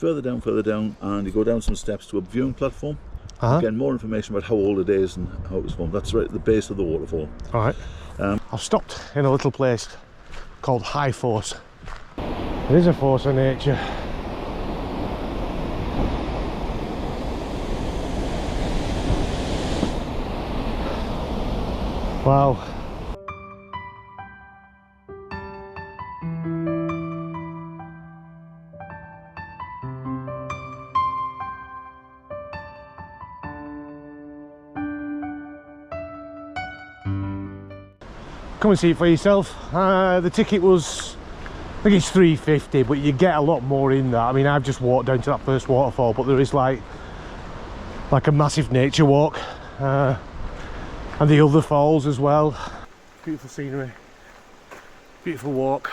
further down, and you go down some steps to a viewing platform. Again, more information about how old it is and how it was formed. That's right at the base of the waterfall. Alright. I've stopped in a little place called High Force. It is a force of nature. Wow. Come and see it for yourself. The ticket was, I think it's $3.50, but you get a lot more in that. I mean, I've just walked down to that first waterfall, but there is like a massive nature walk, and the other falls as well. Beautiful scenery, beautiful walk.